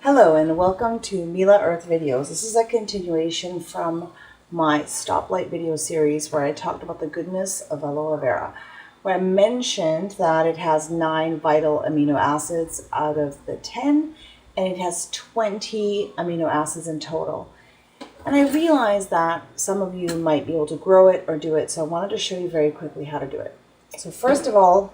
Hello and welcome to Mila Earth videos. This is a continuation from my stoplight video series where I talked about the goodness of aloe vera, where I mentioned that it has 9 vital amino acids out of the 10, and it has 20 amino acids in total. And I realized that some of you might be able to grow it or do it, so I wanted to show you very quickly how to do it. So first of all,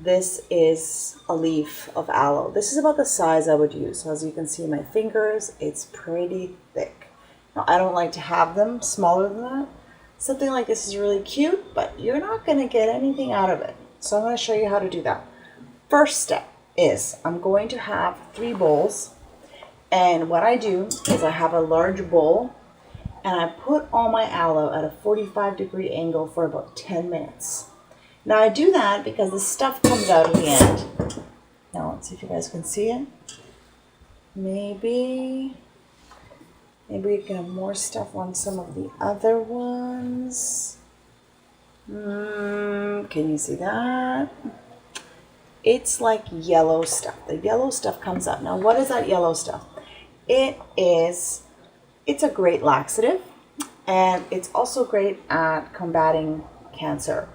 this is a leaf of aloe. This is about the size I would use. So as you can see my fingers, it's pretty thick. Now I don't like to have them smaller than that. Something like this is really cute, but you're not going to get anything out of it. So I'm going to show you how to do that. First step is I'm going to have 3 bowls. And what I do is I have a large bowl and I put all my aloe at a 45-degree angle for about 10 minutes. Now I do that because the stuff comes out at the end. Now let's see if you guys can see it. Maybe you can have more stuff on some of the other ones. Can you see that? It's like yellow stuff. The yellow stuff comes up. Now what is that yellow stuff? It's a great laxative, and it's also great at combating cancer.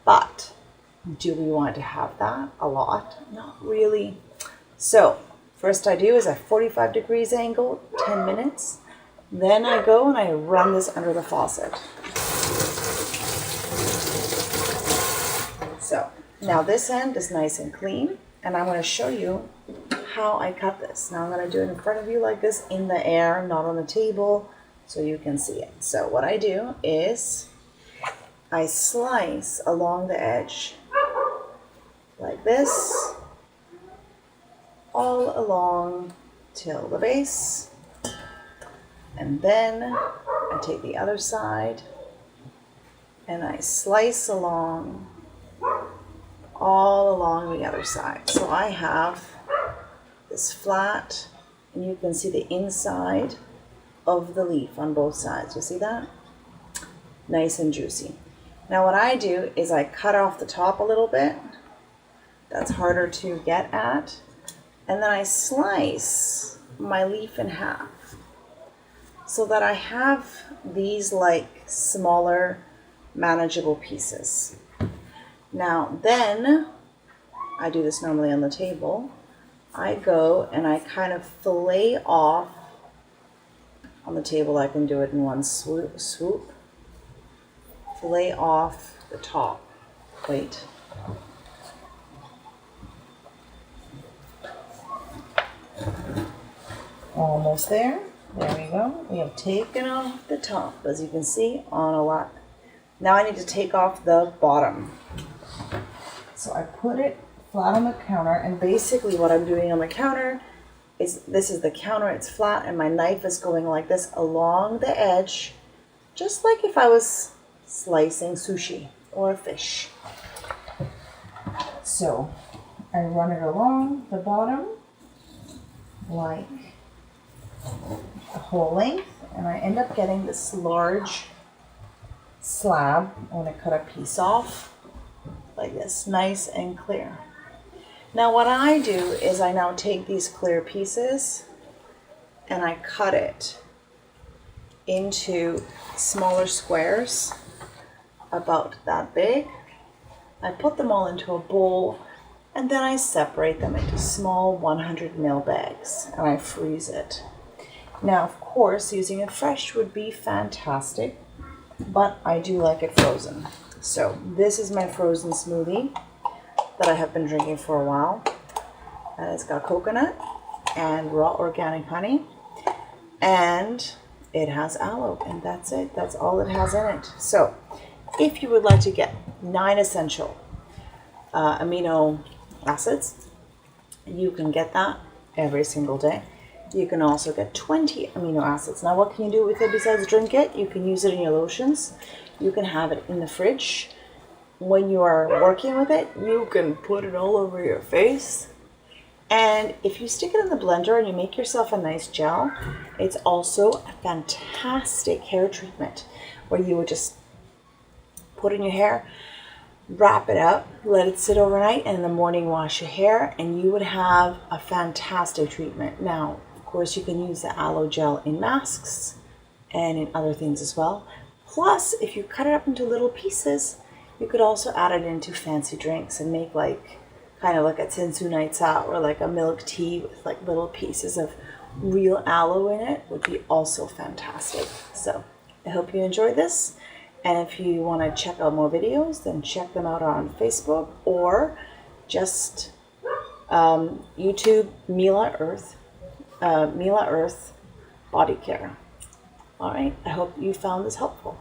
But do we want to have that a lot? Not really. So first I do is a 45 degrees angle, 10 minutes. Then I go and I run this under the faucet. So now this end is nice and clean, and I'm going to show you how I cut this. Now I'm going to do it in front of you like this, in the air, not on the table, so you can see it. So what I do is I slice along the edge like this, all along till the base, and then I take the other side and I slice along all along the other side. So I have this flat, and you can see the inside of the leaf on both sides. You see that? Nice and juicy. Now what I do is I cut off the top a little bit. That's harder to get at. And then I slice my leaf in half so that I have these like smaller, manageable pieces. Now then, I do this normally on the table. I go and I kind of fillet off. On the table I can do it in one swoop. Fillet off the top. Wait. Almost there. There we go. We have taken off the top, as you can see, on a lot. Now I need to take off the bottom. So I put it flat on the counter, and basically what I'm doing on the counter is, this is the counter, it's flat, and my knife is going like this along the edge, just like if I was slicing sushi or a fish. So I run it along the bottom like the whole length, and I end up getting this large slab. I'm going to cut a piece off like this, nice and clear. Now what I do is I now take these clear pieces and I cut it into smaller squares about that big. I put them all into a bowl, and then I separate them into small 100 ml bags and I freeze it. Now of course using it fresh would be fantastic, but I do like it frozen. So this is my frozen smoothie that I have been drinking for a while, and it's got coconut and raw organic honey, and it has aloe, and that's it. That's all it has in it. So if you would like to get 9 essential amino acids, you can get that every single day. You can also get 20 amino acids. Now what can you do with it besides drink it? You can use it in your lotions. You can have it in the fridge. When you are working with it, you can put it all over your face. And if you stick it in the blender and you make yourself a nice gel, it's also a fantastic hair treatment where you would just put in your hair, wrap it up, let it sit overnight, and in the morning wash your hair, and you would have a fantastic treatment. Now, of course, you can use the aloe gel in masks and in other things as well. Plus, if you cut it up into little pieces, you could also add it into fancy drinks and make like kind of like a Tinsu Nights Out or like a milk tea with like little pieces of real aloe in it would be also fantastic. So I hope you enjoyed this. And if you want to check out more videos, then check them out on Facebook or just YouTube Mila Earth Body Care. All right, I hope you found this helpful.